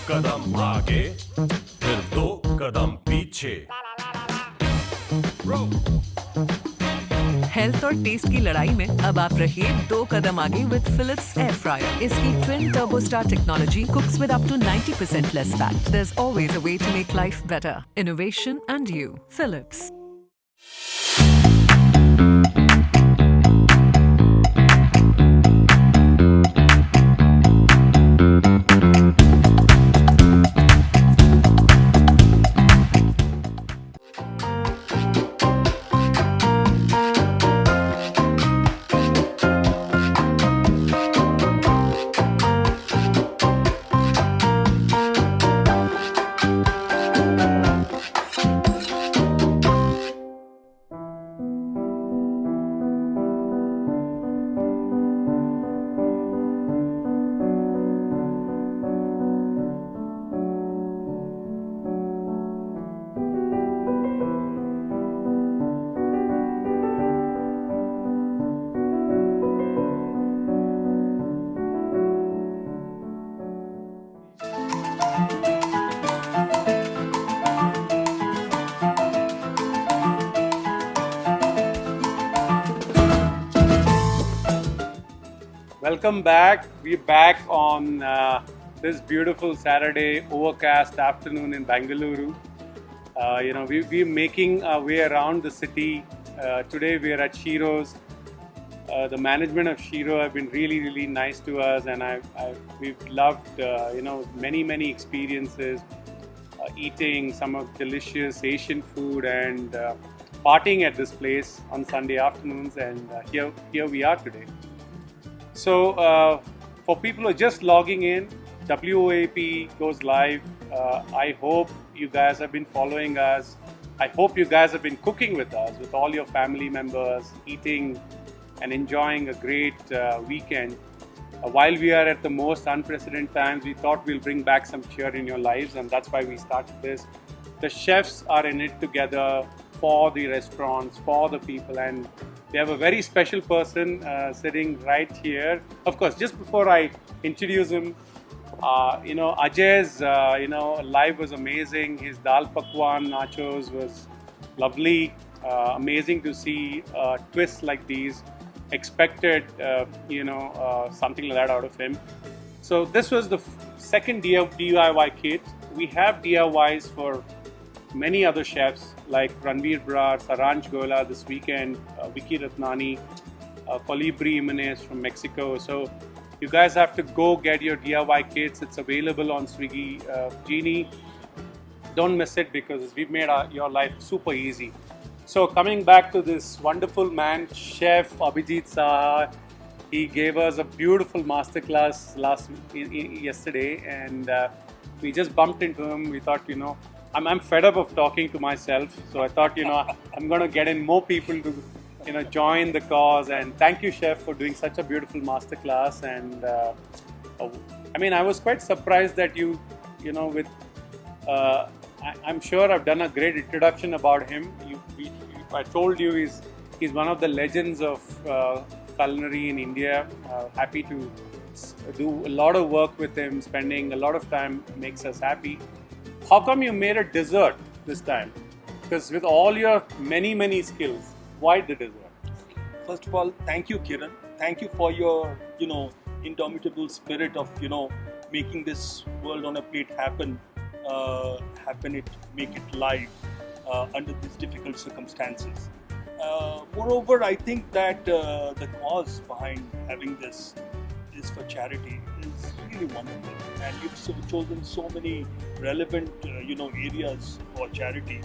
कदम आगे फिर दो कदम पीछे। हेल्थ और टेस्ट की लड़ाई में अब आप रहिए 2 कदम आगे विद फिलिप्स एयर फ्रायर। इसकी twin turbo star technology cooks with up to 90% less fat. There is always a way to make life better. Innovation and you, Philips. Welcome back. We're back on this beautiful Saturday overcast afternoon in Bengaluru. We're making our way around the city. Today we're at Shiro's. The management of Shiro have been really, really nice to us, and we've loved many experiences, eating some of delicious Asian food and partying at this place on Sunday afternoons. And here we are today. So for people who are just logging in, WOAP goes live. I hope you guys have been following us. I hope you guys have been cooking with us, with all your family members, eating and enjoying a great weekend. While we are at the most unprecedented times, we thought we'll bring back some cheer in your lives, and that's why we started this. The chefs are in it together for the restaurants, for the people, and we have a very special person sitting right here. Of course, just before I introduce him, Ajay's live was amazing. His dal pakwan nachos was lovely. Amazing to see twists like these. Expected something like that out of him. So this was the second DIY kit. We have DIYs for many other chefs like Ranveer Brar, Saransh Gola this weekend, Vicky Ratnani, Colibri Jimenez from Mexico. So you guys have to go get your DIY kits. It's available on Swiggy Genie. Don't miss it because we've made your life super easy. So coming back to this wonderful man, Chef Abhijit Saha, he gave us a beautiful masterclass yesterday, and we just bumped into him. We thought, I'm fed up of talking to myself, so I thought, I'm going to get in more people to, join the cause. And thank you, Chef, for doing such a beautiful masterclass. And I was quite surprised that I'm sure I've done a great introduction about him. I told you he's one of the legends of culinary in India. Happy to do a lot of work with him. Spending a lot of time makes us happy. How come you made a dessert this time? Because with all your many skills, why the dessert? First of all, thank you, Kiran. Thank you for your, indomitable spirit of, making this world on a plate happen, make it live under these difficult circumstances. Moreover, I think that the cause behind having this for charity is really wonderful, and you've chosen so many relevant areas for charity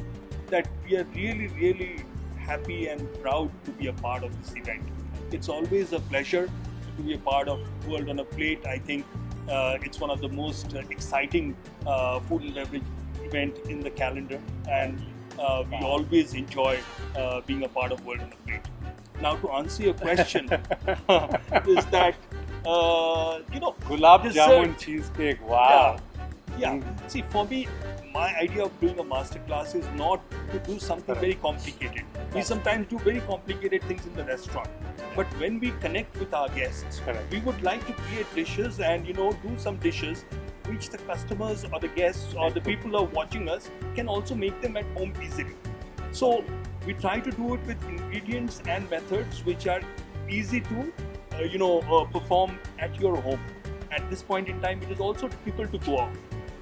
that we are really happy and proud to be a part of this event. It's always a pleasure to be a part of World on a Plate. I think it's one of the most exciting food and beverage event in the calendar, and we always enjoy being a part of World on a Plate. Now, to answer your question, is that Gulab dessert- jamun cheesecake. Wow. Yeah. See, for me, my idea of doing a masterclass is not to do something very complicated. We sometimes do very complicated things in the restaurant. But when we connect with our guests, Correct. we would like to create dishes and do some dishes which the customers or the guests or the people who are watching us can also make them at home easily. So we try to do it with ingredients and methods which are easy to perform at your home. At this point in time, it is also difficult to go out.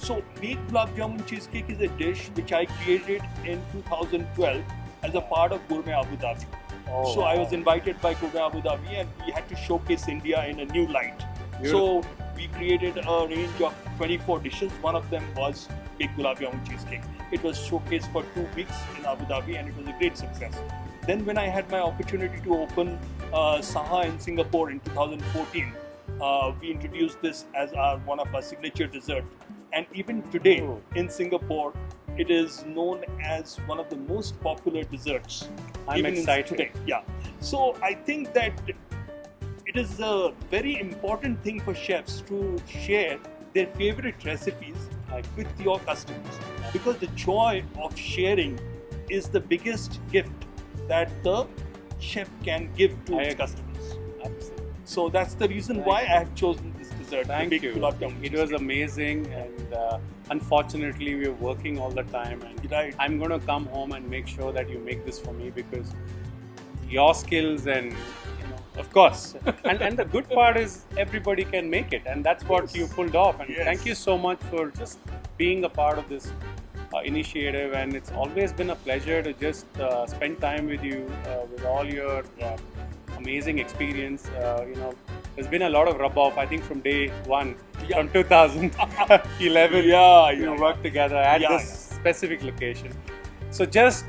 So, Baked Gulab Jamun Cheesecake is a dish which I created in 2012 as a part of Gourmet Abu Dhabi. Oh, So, I wow. was invited by Gourmet Abu Dhabi and we had to showcase India in a new light. Beautiful. So, we created a range of 24 dishes. One of them was Baked Gulab Jamun Cheesecake. It was showcased for 2 weeks in Abu Dhabi and it was a great success. Then, when I had my opportunity to open Saha in Singapore in 2014, we introduced this as one of our signature desserts. And even today Oh. in Singapore, it is known as one of the most popular desserts. I'm even excited. Today, yeah. So I think that it is a very important thing for chefs to share their favorite recipes with your customers, because the joy of sharing is the biggest gift that the chef can give to I his agree. customers. Absolutely. So that's the reason why I have chosen this dessert. the Thank Baked you. Gulab Jamun It was cheesecake. amazing, and unfortunately, we are working all the time. And Right. I'm going to come home and make sure that you make this for me, because your skills and of course, and the good part is everybody can make it, and that's what Yes. you pulled off. And Yes. thank you so much for just being a part of this initiative. And it's always been a pleasure to just spend time with you, with all your amazing experience. There's been a lot of rub off, I think, from day one, Yeah. from 2011. Yeah, You yeah. worked together at Yeah, this specific location. So just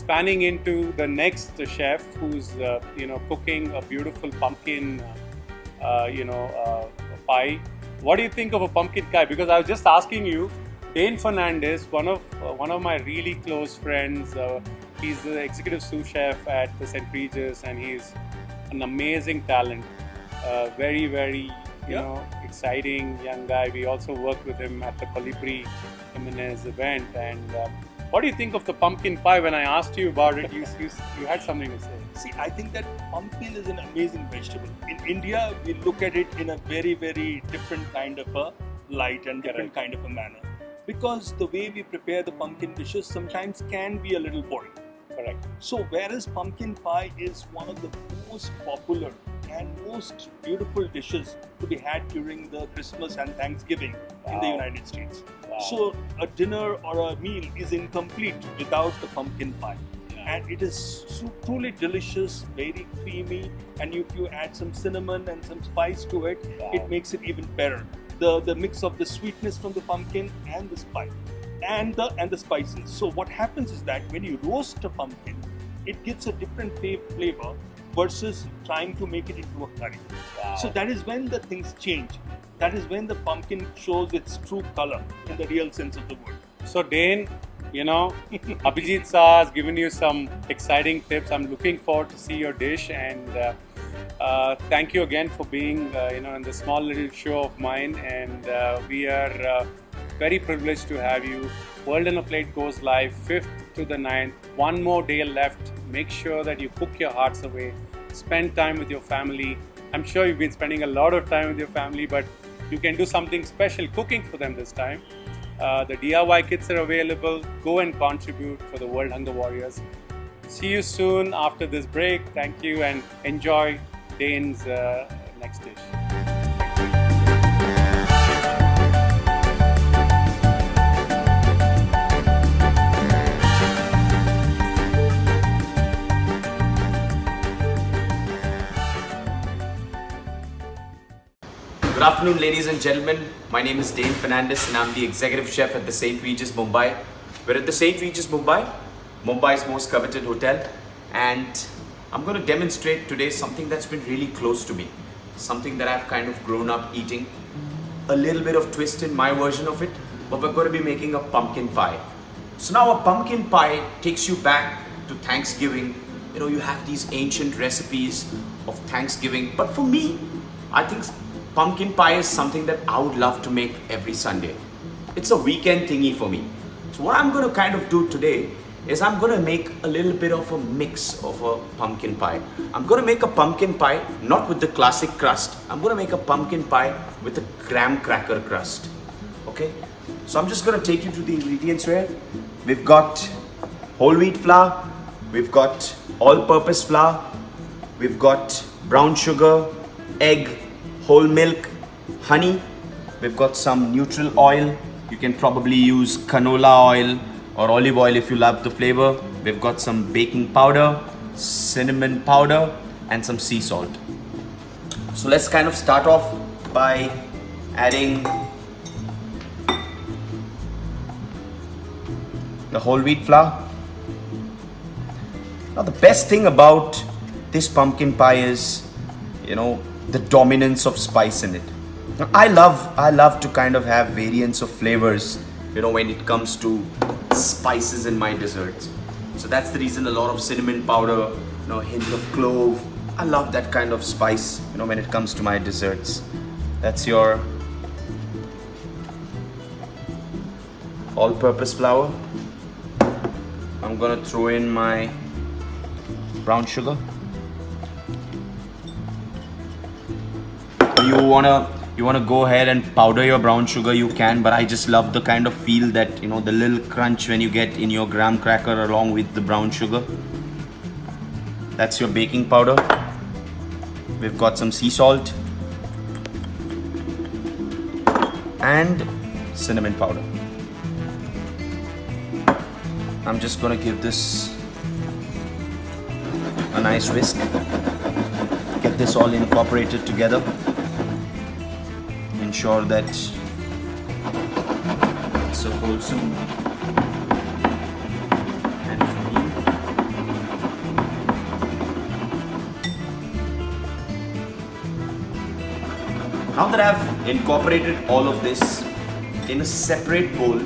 spanning into the next chef who's cooking a beautiful pumpkin pie. What do you think of a pumpkin pie? Because I was just asking you, Dane Fernandez, one of my really close friends. He's the executive sous chef at the St. Regis, and he's an amazing talent. Very, very exciting young guy. We also worked with him at the Colibri Jimenez event. And what do you think of the pumpkin pie? When I asked you about it, you had something to say. See, I think that pumpkin is an amazing vegetable. In India, we look at it in a very, very different kind of a light and different kind of a manner. Because the way we prepare the pumpkin dishes sometimes can be a little boring. Correct. So, whereas pumpkin pie is one of the most popular and most beautiful dishes to be had during the Christmas and Thanksgiving in the Wow. United States. Wow. So, a dinner or a meal is incomplete without the pumpkin pie. Yeah. And it is truly delicious, very creamy, and if you add some cinnamon and some spice to it, Wow. it makes it even better. The mix of the sweetness from the pumpkin and the spice and the spices. So what happens is that when you roast a pumpkin, it gives a different flavor versus trying to make it into a curry. Wow. So that is when the things change. That is when the pumpkin shows its true color in the real sense of the word. So Dane, Abhijit Saha has given you some exciting tips. I'm looking forward to see your dish, and thank you again for being in the small little show of mine. And we are very privileged to have you. World on a Plate goes live 5th to the 9th. One more day left. Make sure that you cook your hearts away. Spend time with your family. I'm sure you've been spending a lot of time with your family, but you can do something special cooking for them this time. The DIY kits are available. Go and contribute for the World Hunger Warriors. See you soon after this break. Thank you, and enjoy Dane's next dish. Good afternoon, ladies and gentlemen. My name is Dane Fernandez and I'm the executive chef at the St. Regis Mumbai. We're at the St. Regis Mumbai Mumbai's most coveted hotel, and I'm going to demonstrate today something that's been really close to me, something that I've kind of grown up eating. A little bit of twist in my version of it, but we're going to be making a pumpkin pie. So now a pumpkin pie takes you back to Thanksgiving. You know, you have these ancient recipes of Thanksgiving, but for me, I think pumpkin pie is something that I would love to make every Sunday. It's a weekend thingy for me. So what I'm going to kind of do today is I'm going to make a little bit of a mix of a pumpkin pie. I'm going to make a pumpkin pie not with the classic crust. I'm going to make a pumpkin pie with a graham cracker crust. Okay? So I'm just going to take you through the ingredients here. We've got whole wheat flour, we've got all-purpose flour, we've got brown sugar, egg, whole milk, honey, we've got some neutral oil. You can probably use canola oil or olive oil if you love the flavor. We've got some baking powder, cinnamon powder, and some sea salt. So let's kind of start off by adding the whole wheat flour. Now the best thing about this pumpkin pie is, you know, the dominance of spice in it. Now, I love to kind of have variants of flavors, you know, when it comes to spices in my desserts. So that's the reason a lot of cinnamon powder, you know, a hint of clove. I love that kind of spice, you know, when it comes to my desserts. That's your all-purpose flour. I'm gonna throw in my brown sugar. You wanna go ahead and powder your brown sugar, you can, but I just love the kind of feel that, you know, the little crunch when you get in your graham cracker along with the brown sugar. That's your baking powder. We've got some sea salt and cinnamon powder. I'm just gonna give this a nice whisk. Get this all incorporated together. Ensure that it's a wholesome and clean. Now that I've incorporated all of this in a separate bowl,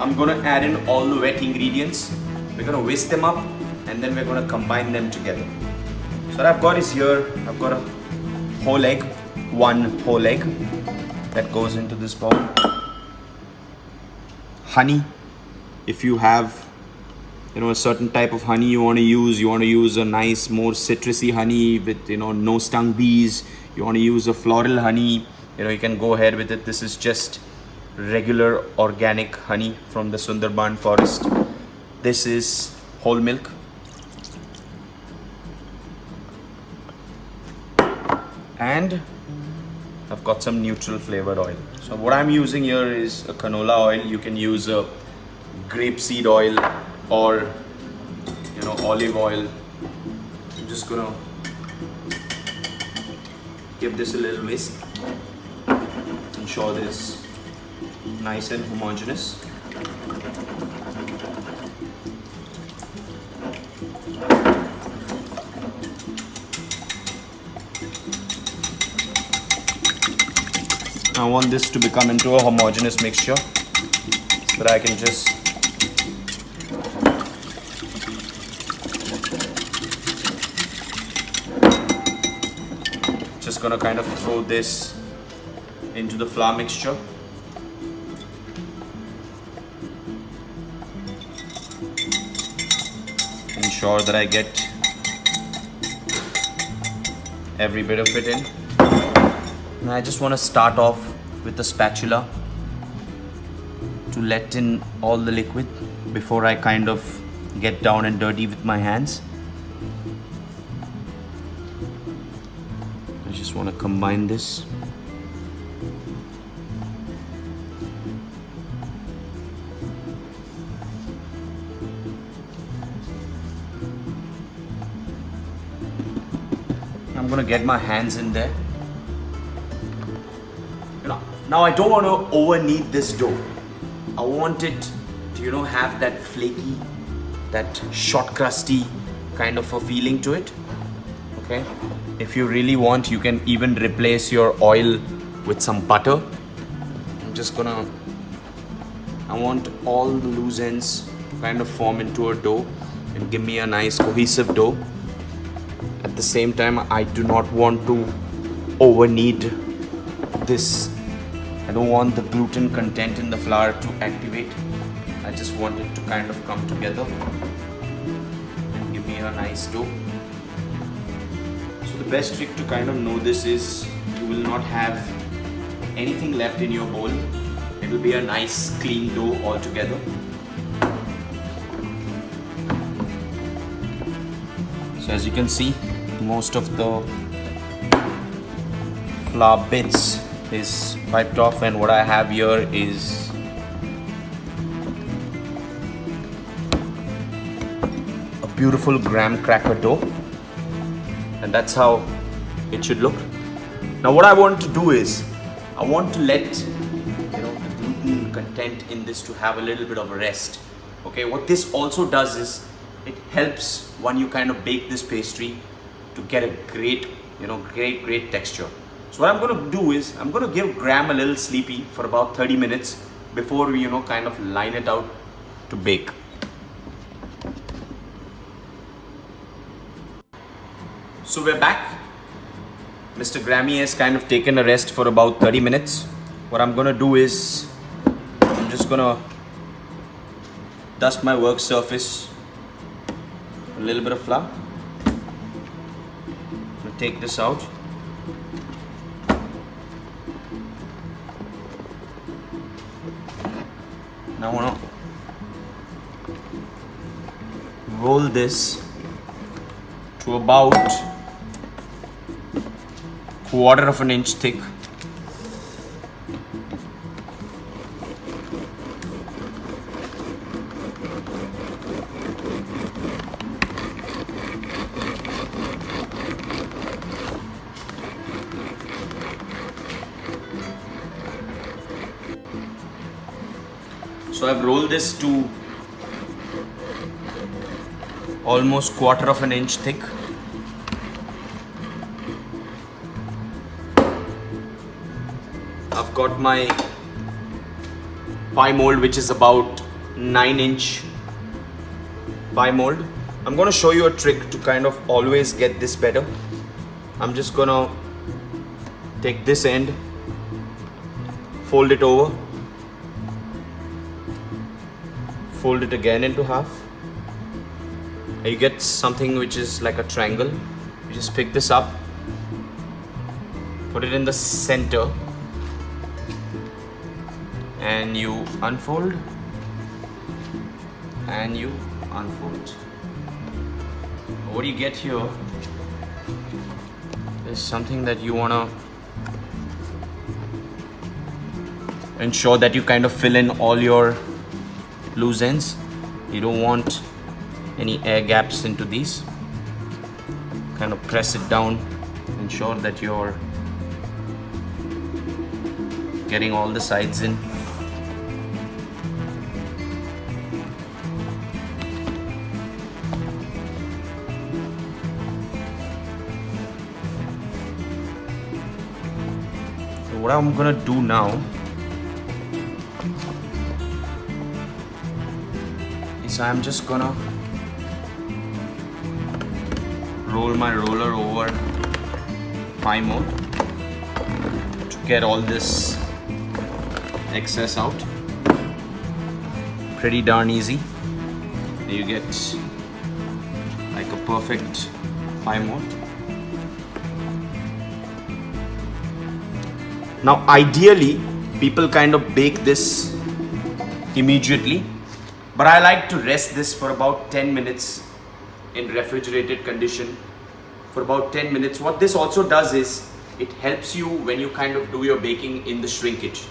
I'm gonna add in all the wet ingredients. We're gonna whisk them up and then we're gonna combine them together. So what I've got is here, I've got a whole egg, one whole egg that goes into this bowl. Honey, if you have, you know, a certain type of honey you want to use a nice, more citrusy honey with, you know, no stung bees. You want to use a floral honey, you know, you can go ahead with it. This is just regular organic honey from the Sundarban forest. This is whole milk. And I've got some neutral flavored oil. So what I'm using here is a canola oil. You can use a grapeseed oil or, you know, olive oil. I'm just gonna give this a little whisk. Ensure that it's nice and homogeneous. I want this to become into a homogeneous mixture so that I can just gonna kind of throw this into the flour mixture. Ensure that I get every bit of it in. And I just want to start off with the spatula to let in all the liquid before I kind of get down and dirty with my hands. I just want to combine this. I'm going to get my hands in there. Now I don't want to over knead this dough. I want it to, have that flaky, that short crusty kind of a feeling to it. Okay, if you really want, you can even replace your oil with some butter. I want all the loose ends to kind of form into a dough and give me a nice cohesive dough. At the same time, I do not want to over knead this. I don't want the gluten content in the flour to activate. I just want it to kind of come together and give me a nice dough. So the best trick to kind of know this is you will not have anything left in your bowl. It will be a nice clean dough altogether. So as you can see, most of the flour bits is wiped off, and what I have here is a beautiful graham cracker dough, and that's how it should look. Now what I want to do is I want to let the gluten content in this to have a little bit of a rest. Okay, what this also does is it helps when you kind of bake this pastry to get a great texture. So what I'm going to do is I'm going to give Graham a little sleepy for about 30 minutes before we kind of line it out to bake. So we're back. Mr. Grammy has kind of taken a rest for about 30 minutes. What I'm going to do is I'm just going to dust my work surface, a little bit of flour. I'm going to take this out. Now I want to roll this to about 1/4 inch thick. So I've rolled this to almost 1/4 inch thick. I've got my pie mold, which is about 9-inch pie mold. I'm going to show you a trick to kind of always get this better. I'm just going to take this end, fold it over, fold it again into half, and you get something which is like a triangle. You just pick this up, put it in the center, and you unfold and you unfold. What you get here is something that you want to ensure that you kind of fill in all your loose ends. You don't want any air gaps into these. Kind of press it down, ensure that you're getting all the sides in. So what I'm gonna do now is I'm just gonna roll my roller over pie mold to get all this excess out. Pretty darn easy. You get like a perfect pie mold. Now ideally people kind of bake this immediately, but I like to rest this for about 10 minutes in refrigerated condition for about 10 minutes. What this also does is it helps you when you kind of do your baking in the shrinkage.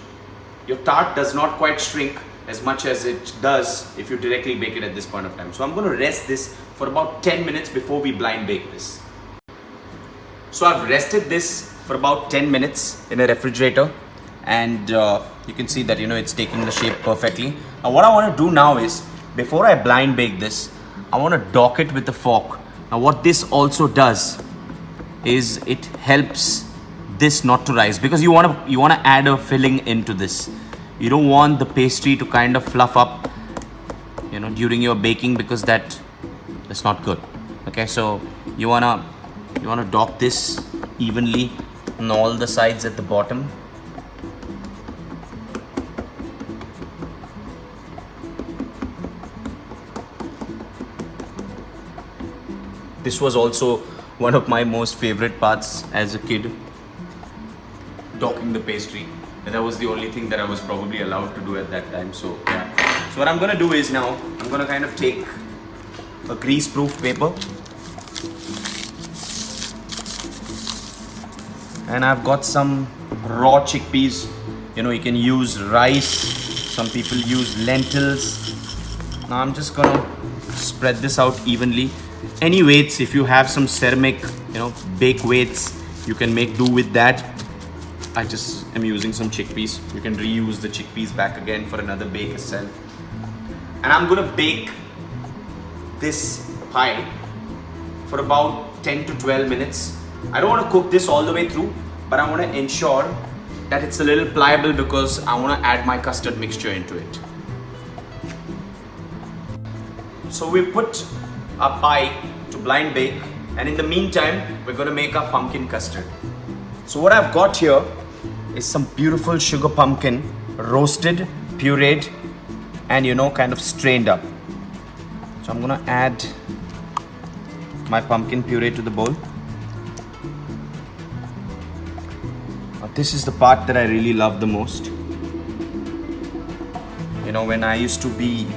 Your tart does not quite shrink as much as it does if you directly bake it at this point of time. So I'm going to rest this for about 10 minutes before we blind bake this. So I've rested this for about 10 minutes in a refrigerator, and You can see that, you know, it's taking the shape perfectly. Now what I want to do now is, before I blind bake this, I want to dock it with a fork. Now what this also does is it helps this not to rise, because you want to add a filling into this. You don't want the pastry to kind of fluff up, you know, during your baking, because that's not good. Okay, so you wanna dock this evenly on all the sides at the bottom. This was also one of my most favorite parts as a kid, docking the pastry. And that was the only thing that I was probably allowed to do at that time. So yeah. So what I'm gonna do is now, I'm gonna kind of take a grease-proof paper, and I've got some raw chickpeas. You know, you can use rice, some people use lentils. Now I'm just gonna spread this out evenly. Any weights, if you have some ceramic, you know, bake weights, you can make do with that. I just am using some chickpeas. You can reuse the chickpeas back again for another bake itself. And I'm gonna bake this pie for about 10 to 12 minutes. I don't want to cook this all the way through, but I want to ensure that it's a little pliable, because I want to add my custard mixture into it. So we put our pie to blind bake, and in the meantime we're going to make our pumpkin custard. So what I've got here is some beautiful sugar pumpkin, roasted, pureed, and, you know, kind of strained up. So I'm gonna add my pumpkin puree to the bowl. Now this is the part that I really love the most. You know, when I used to be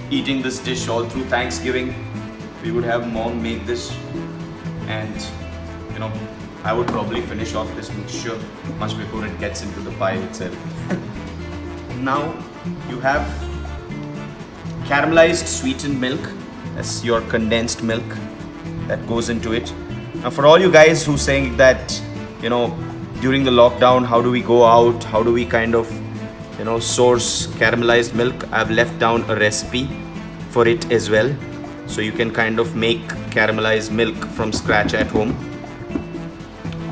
eating this dish all through Thanksgiving, we would have mom make this, and, you know, I would probably finish off this mixture much before it gets into the pie itself. Now you have caramelized sweetened milk. That's your condensed milk that goes into it. Now for all you guys who saying that, you know, during the lockdown, how do we go out? How do we kind of, you know, source caramelized milk? I've left down a recipe for it as well. So you can kind of make caramelized milk from scratch at home.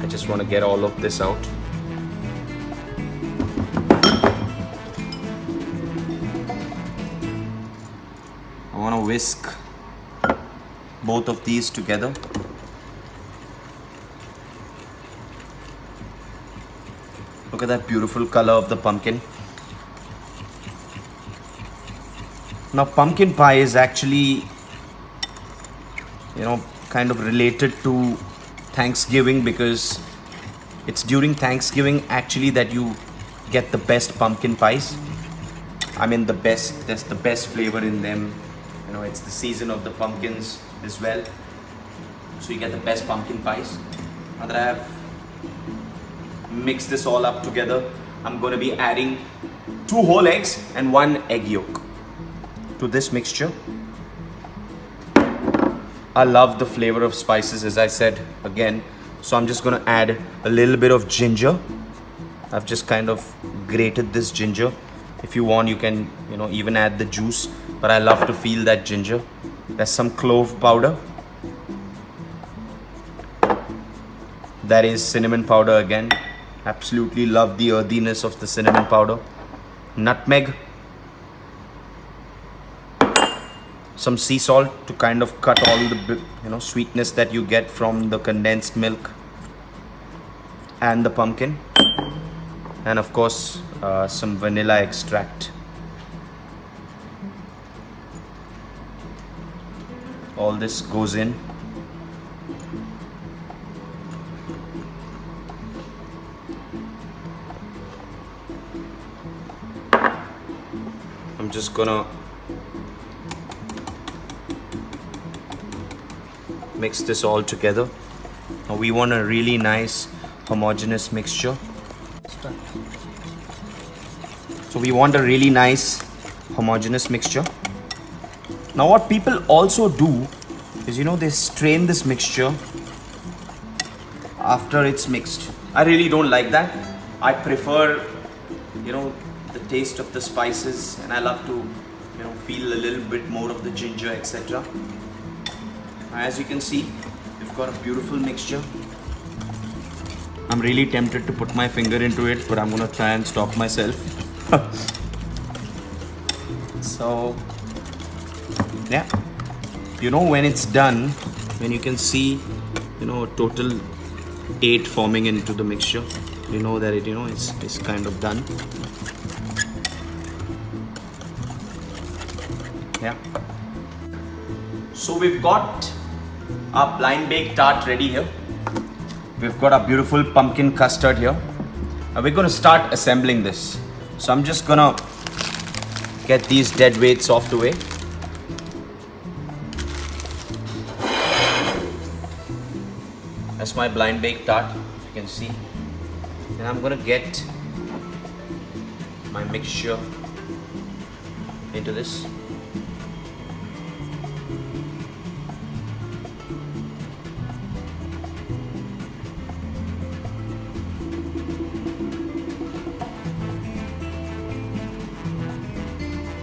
I just want to get all of this out. I want to whisk both of these together. Look at that beautiful color of the pumpkin. Now pumpkin pie is actually, you know, kind of related to Thanksgiving, because it's during Thanksgiving actually that you get the best pumpkin pies. I mean, the best, there's the best flavor in them. You know, it's the season of the pumpkins as well. So you get the best pumpkin pies. Now that I have mixed this all up together, I'm going to be adding 2 whole eggs and 1 egg yolk to this mixture. I love the flavor of spices, as I said again. So I'm just going to add a little bit of ginger. I've just kind of grated this ginger. If you want, you can, you know, even add the juice, but I love to feel that ginger. There's some clove powder. That is cinnamon powder again. Absolutely love the earthiness of the cinnamon powder. Nutmeg. Some sea salt to kind of cut all the, you know, sweetness that you get from the condensed milk and the pumpkin. And of course, some vanilla extract. All this goes in. I'm just gonna mix this all together. Now we want a really nice homogeneous mixture. So we want a really nice homogeneous mixture. Now what people also do is, you know, they strain this mixture after it's mixed. I really don't like that. I prefer, the taste of the spices, and I love to, feel a little bit more of the ginger, etc. As you can see, we've got a beautiful mixture. I'm really tempted to put my finger into it, but I'm gonna try and stop myself. So, yeah, when it's done, when you can see, a total 8 forming into the mixture, you know that it's kind of done. Yeah. So we've got our blind bake tart ready here. We've got our beautiful pumpkin custard here. Now we're gonna start assembling this. So I'm just gonna get these dead weights off the way. That's my blind bake tart, you can see. And I'm gonna get my mixture into this.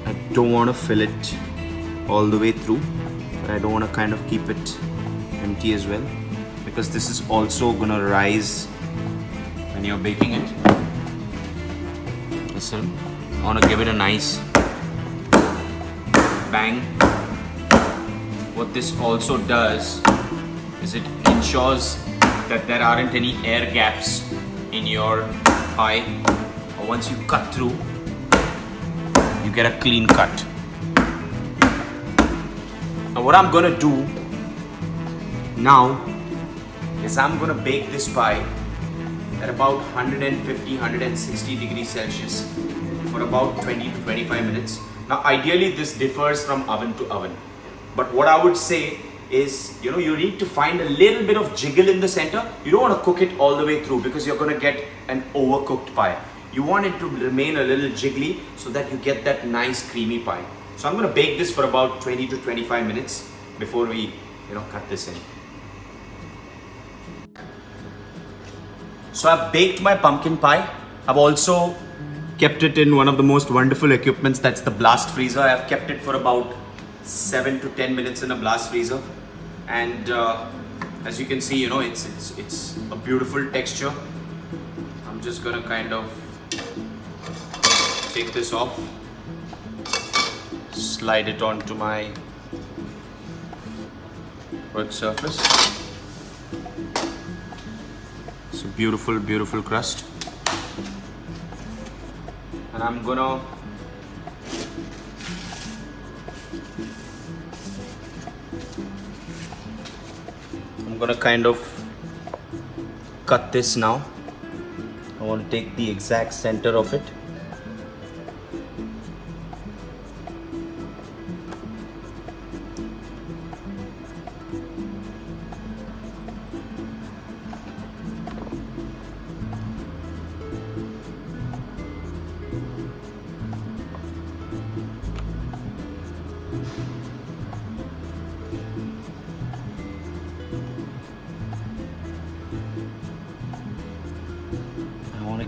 I don't want to fill it all the way through, but I don't want to kind of keep it empty as well, because this is also gonna rise when you're baking it. Listen, I want to give it a nice bang. What this also does is it ensures that there aren't any air gaps in your pie, or once you cut through, you get a clean cut. Now what I'm gonna do now is I'm gonna bake this pie at about 150-160 degrees Celsius for about 20 to 25 minutes. Now ideally this differs from oven to oven, but what I would say is, you need to find a little bit of jiggle in the center. You don't want to cook it all the way through, because you're going to get an overcooked pie. You want it to remain a little jiggly so that you get that nice creamy pie. So I'm going to bake this for about 20 to 25 minutes before we, cut this in. So I've baked my pumpkin pie. I've also kept it in one of the most wonderful equipments, that's the blast freezer. I've kept it for about 7 to 10 minutes in a blast freezer, and as you can see, it's a beautiful texture. I'm just gonna kind of take this off, slide it onto my work surface. It's a beautiful, beautiful crust, and I'm gonna kind of cut this now. I want to take the exact center of it.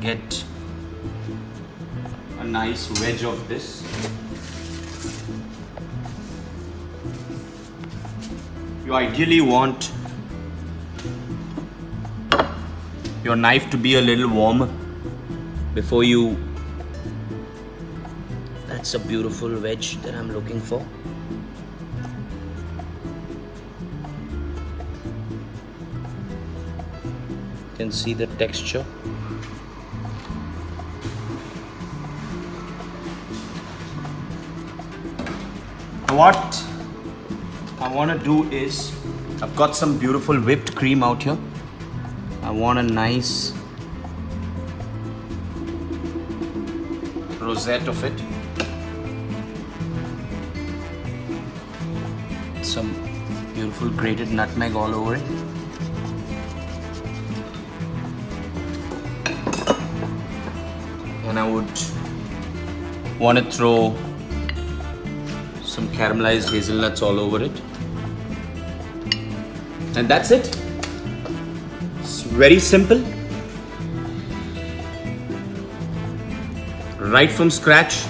Get a nice wedge of this. You ideally want your knife to be a little warm before you. That's a beautiful wedge that I'm looking for. You can see the texture. What I want to do is, I've got some beautiful whipped cream out here. I want a nice rosette of it. Some beautiful grated nutmeg all over it. And I would want to throw some caramelized hazelnuts all over it, and that's it. It's very simple. right from scratch.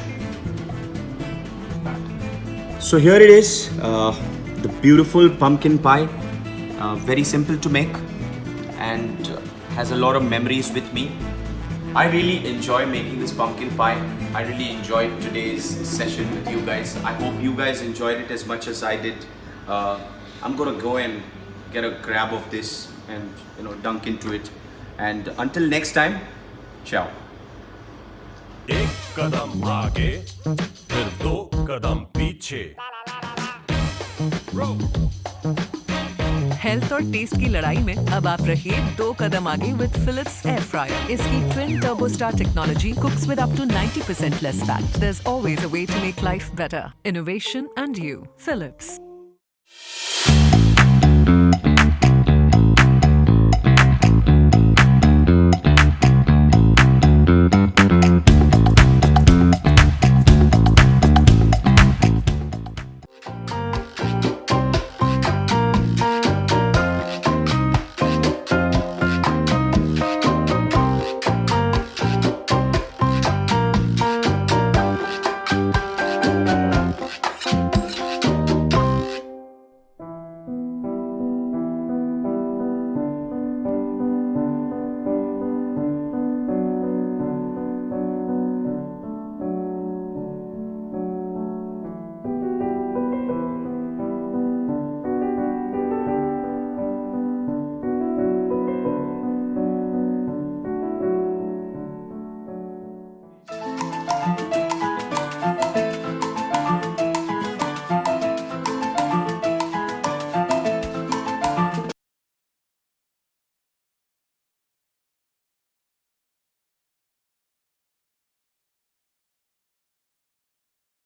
So here it is, the beautiful pumpkin pie. Very simple to make and has a lot of memories with me. I really enjoy making this pumpkin pie. I really enjoyed today's session with you guys. I hope you guys enjoyed it as much as I did. I'm gonna go and get a grab of this and dunk into it. And until next time, ciao. एक कदम आगे फिर दो कदम पीछे health और test की लड़ाई में अब आप रहिए 2 कदम आगे विद फिलिप्स एयर फ्रायर। इसकी twin turbo star technology cooks with up to 90% less fat. There is always a way to make life better. Innovation and you, Philips।